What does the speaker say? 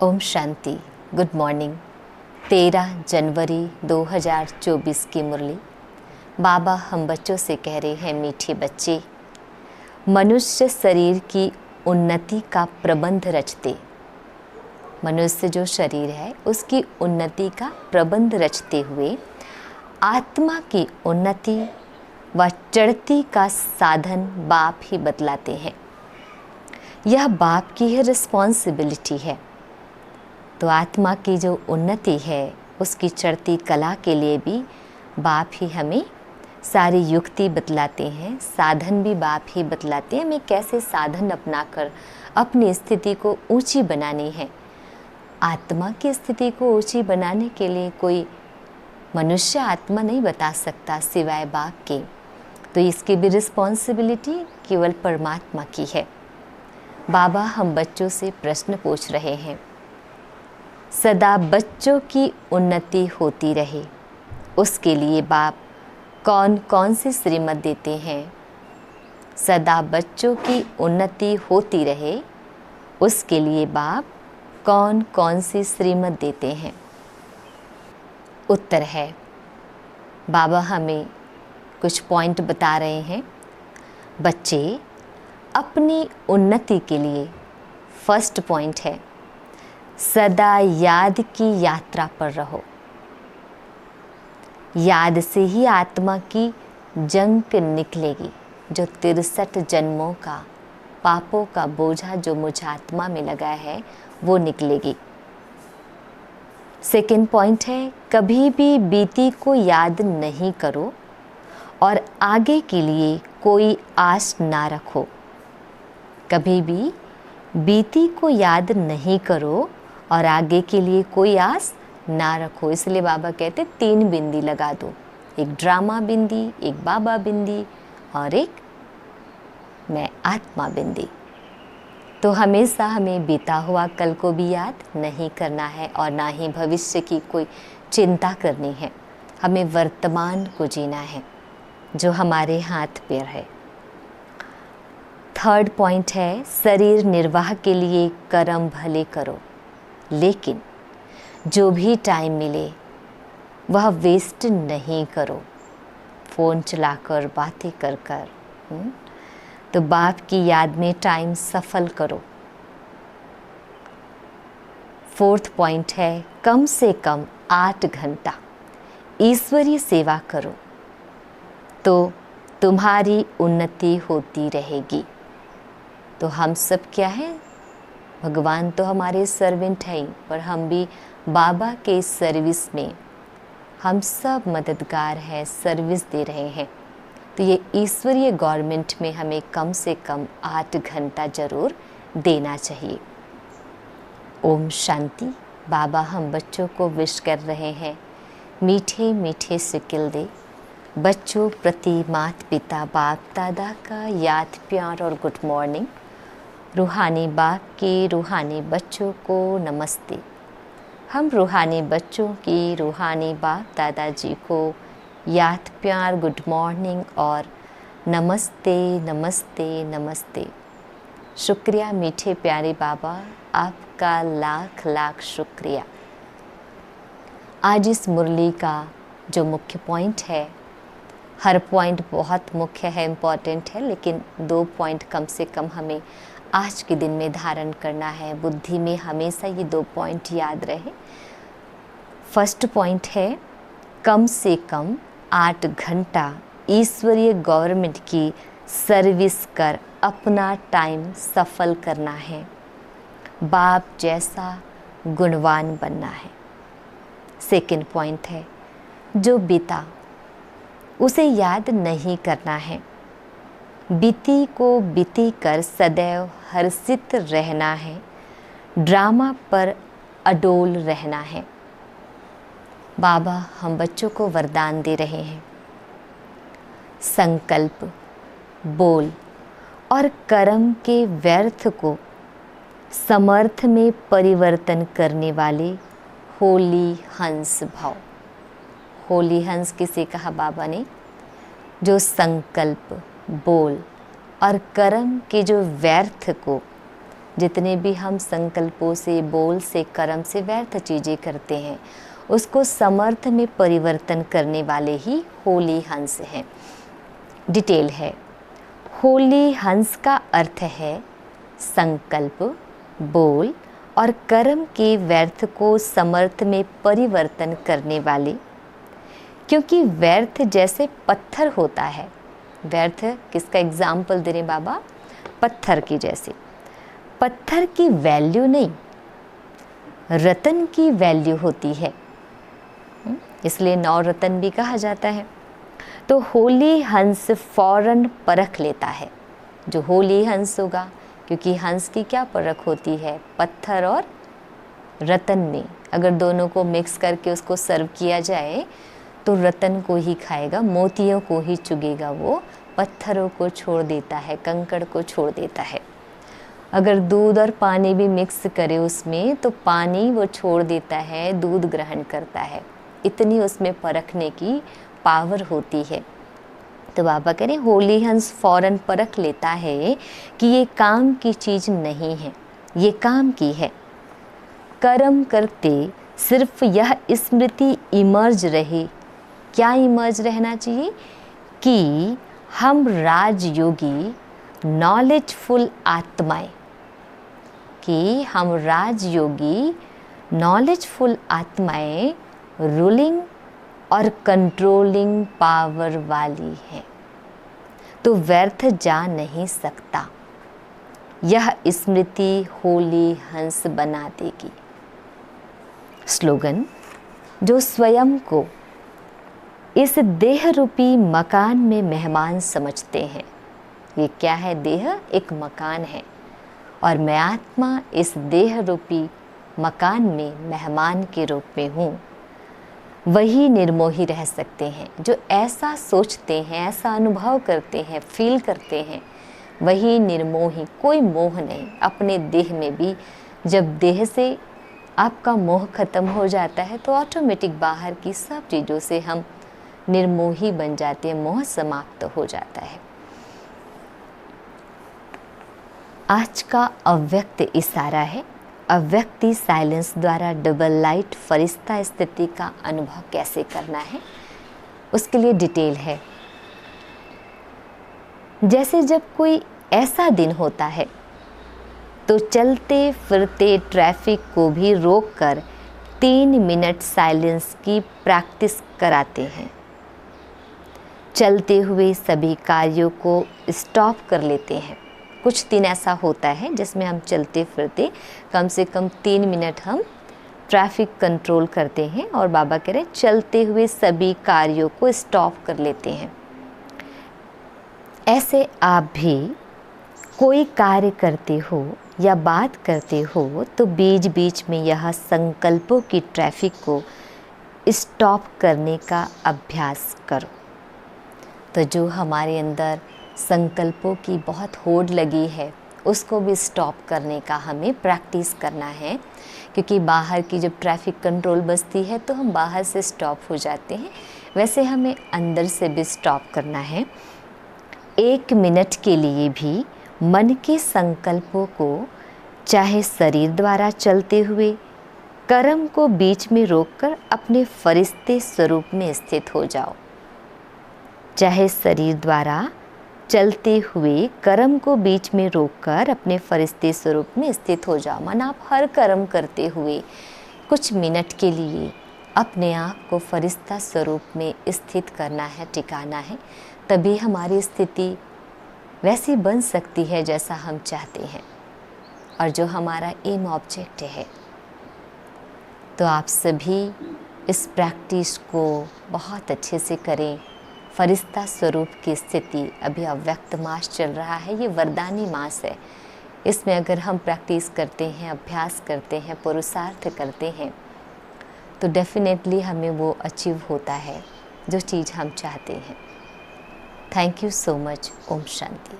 Om Shanti. Good morning. 13 जनवरी 2024 की मुरली। बाबा हम बच्चों से कह रहे हैं, मीठे बच्चे, मनुष्य शरीर की उन्नति का प्रबंध रचते, मनुष्य जो शरीर है उसकी उन्नति का प्रबंध रचते हुए आत्मा की उन्नति व चढ़ती का साधन बाप ही बतलाते हैं। यह बाप की ही रिस्पॉन्सिबिलिटी है। तो आत्मा की जो उन्नति है उसकी चढ़ती कला के लिए भी बाप ही हमें सारी युक्ति बतलाते हैं, साधन भी बाप ही बतलाते हैं। हमें कैसे साधन अपनाकर अपनी स्थिति को ऊंची बनानी है। आत्मा की स्थिति को ऊंची बनाने के लिए कोई मनुष्य आत्मा नहीं बता सकता सिवाय बाप के। तो इसकी भी रिस्पॉन्सिबिलिटी केवल परमात्मा की है। बाबा हम बच्चों से प्रश्न पूछ रहे हैं, सदा बच्चों की उन्नति होती रहे उसके लिए बाप कौन कौन सी श्रीमत देते हैं। सदा बच्चों की उन्नति होती रहे उसके लिए बाप कौन कौन सी श्रीमत देते हैं। उत्तर है, बाबा हमें कुछ पॉइंट बता रहे हैं। बच्चे अपनी उन्नति के लिए फर्स्ट पॉइंट है, सदा याद की यात्रा पर रहो। याद से ही आत्मा की जंग निकलेगी। जो 63 जन्मों का पापों का बोझा जो मुझ आत्मा में लगा है वो निकलेगी। सेकंड पॉइंट है, कभी भी बीती को याद नहीं करो और आगे के लिए कोई आस ना रखो। कभी भी बीती को याद नहीं करो और आगे के लिए कोई आस ना रखो। इसलिए बाबा कहते 3 बिंदी लगा दो, एक ड्रामा बिंदी, एक बाबा बिंदी और एक मैं आत्मा बिंदी। तो हमेशा हमें बीता हुआ कल को भी याद नहीं करना है और ना ही भविष्य की कोई चिंता करनी है। हमें वर्तमान को जीना है जो हमारे हाथ पैर है। थर्ड पॉइंट है, शरीर निर्वाह के लिए कर्म भले करो, लेकिन जो भी टाइम मिले वह वेस्ट नहीं करो। फ़ोन चलाकर बातें कर कर तो बाप की याद में टाइम सफल करो। फोर्थ पॉइंट है, कम से कम 8 घंटा ईश्वरीय सेवा करो तो तुम्हारी उन्नति होती रहेगी। तो हम सब क्या है, भगवान तो हमारे सर्वेंट हैं, पर हम भी बाबा के सर्विस में हम सब मददगार हैं, सर्विस दे रहे हैं। तो ये ईश्वरीय गवर्नमेंट में हमें कम से कम 8 घंटा जरूर देना चाहिए। ओम शांति। बाबा हम बच्चों को विश कर रहे हैं, मीठे मीठे सिकिल दे बच्चों प्रति माता पिता बाप दादा का याद प्यार और गुड मॉर्निंग। रूहानी बाप के रूहानी बच्चों को नमस्ते। हम रूहानी बच्चों की रूहानी बाप दादाजी को याद प्यार गुड मॉर्निंग और नमस्ते नमस्ते नमस्ते। शुक्रिया मीठे प्यारे बाबा, आपका लाख लाख शुक्रिया। आज इस मुरली का जो मुख्य पॉइंट है, हर पॉइंट बहुत मुख्य है, इम्पॉर्टेंट है, लेकिन 2 पॉइंट कम से कम हमें आज के दिन में धारण करना है। बुद्धि में हमेशा ये 2 पॉइंट याद रहे। फर्स्ट पॉइंट है, कम से कम 8 घंटा ईश्वरीय गवर्नमेंट की सर्विस कर अपना टाइम सफल करना है। बाप जैसा गुणवान बनना है। सेकंड पॉइंट है, जो बीता उसे याद नहीं करना है। बीती को बीती कर सदैव हर्षित रहना है। ड्रामा पर अडोल रहना है। बाबा हम बच्चों को वरदान दे रहे हैं, संकल्प, बोल और कर्म के व्यर्थ को समर्थ में परिवर्तन करने वाले होली हंस भाव। होली हंस किसे कहा बाबा ने? जो संकल्प, बोल और कर्म के जो व्यर्थ को जितने भी हम संकल्पों से, बोल से, कर्म से व्यर्थ चीज़ें करते हैं, उसको समर्थ में परिवर्तन करने वाले ही होली हंस हैं। डिटेल है, होली हंस का अर्थ है संकल्प, बोल और कर्म के व्यर्थ को समर्थ में परिवर्तन करने वाले। क्योंकि व्यर्थ जैसे पत्थर होता है, व्यर्थ किसका एग्जाम्पल दे रहे बाबा? पत्थर की जैसे। पत्थर की वैल्यू नहीं, रतन की वैल्यू होती है, इसलिए नौ रतन भी कहा जाता है। तो होली हंस फौरन परख लेता है, जो होली हंस होगा, क्योंकि हंस की क्या परख होती है? पत्थर और रतन में अगर दोनों को मिक्स करके उसको सर्व किया जाए तो रतन को ही खाएगा, मोतियों को ही चुगेगा, वो पत्थरों को छोड़ देता है, कंकड़ को छोड़ देता है। अगर दूध और पानी भी मिक्स करे उसमें तो पानी वो छोड़ देता है, दूध ग्रहण करता है। इतनी उसमें परखने की पावर होती है। तो बाबा कह रहे होली हंस फौरन परख लेता है कि ये काम की चीज़ नहीं है, ये काम की है। कर्म करते सिर्फ यह स्मृति इमर्ज रहे। क्या इमर्ज रहना चाहिए? कि हम राजयोगी नॉलेजफुल आत्माएं, कि हम राजयोगी नॉलेजफुल आत्माएं रूलिंग और कंट्रोलिंग पावर वाली है, तो व्यर्थ जा नहीं सकता। यह स्मृति होली हंस बना देगी। स्लोगन, जो स्वयं को इस देह रूपी मकान में मेहमान समझते हैं। ये क्या है? देह एक मकान है और मैं आत्मा इस देह रूपी मकान में मेहमान के रूप में हूँ। वही निर्मोही रह सकते हैं। जो ऐसा सोचते हैं, ऐसा अनुभव करते हैं, फील करते हैं, वही निर्मोही। कोई मोह नहीं अपने देह में भी। जब देह से आपका मोह खत्म हो जाता है तो ऑटोमेटिक बाहर की सब चीज़ों से हम निर्मोही बन जाते हैं, मोह समाप्त हो जाता है। आज का अव्यक्त इशारा है। अव्यक्ति साइलेंस द्वारा डबल लाइट फरिश्ता स्थिति का अनुभव कैसे करना है, उसके लिए डिटेल है। जैसे जब कोई ऐसा दिन होता है तो चलते फिरते ट्रैफिक को भी रोककर 3 मिनट साइलेंस की प्रैक्टिस कराते हैं। चलते हुए सभी कार्यों को स्टॉप कर लेते हैं। कुछ दिन ऐसा होता है जिसमें हम चलते फिरते कम से कम 3 मिनट हम ट्रैफिक कंट्रोल करते हैं, और बाबा कह रहे चलते हुए सभी कार्यों को स्टॉप कर लेते हैं। ऐसे आप भी कोई कार्य करते हो या बात करते हो तो बीच बीच में यह संकल्पों की ट्रैफिक को स्टॉप करने का अभ्यास करो। तो जो हमारे अंदर संकल्पों की बहुत होड़ लगी है उसको भी स्टॉप करने का हमें प्रैक्टिस करना है, क्योंकि बाहर की जब ट्रैफिक कंट्रोल बजती है तो हम बाहर से स्टॉप हो जाते हैं, वैसे हमें अंदर से भी स्टॉप करना है। 1 मिनट के लिए भी मन के संकल्पों को, चाहे शरीर द्वारा चलते हुए, कर्म को बीच में रोककर अपने फरिश्ते स्वरूप में स्थित हो जाओ। चाहे शरीर द्वारा चलते हुए कर्म को बीच में रोककर अपने फरिश्ते स्वरूप में स्थित हो जाओ। मन आप हर कर्म करते हुए कुछ मिनट के लिए अपने आप को फरिश्ता स्वरूप में स्थित करना है, टिकाना है। तभी हमारी स्थिति वैसी बन सकती है जैसा हम चाहते हैं और जो हमारा एम ऑब्जेक्ट है। तो आप सभी इस प्रैक्टिस को बहुत अच्छे से करें। फरिश्ता स्वरूप की स्थिति, अभी अव्यक्त मास चल रहा है, ये वरदानी मास है। इसमें अगर हम प्रैक्टिस करते हैं, अभ्यास करते हैं, पुरुषार्थ करते हैं तो डेफिनेटली हमें वो अचीव होता है जो चीज़ हम चाहते हैं। Thank you so much. ओम शांति।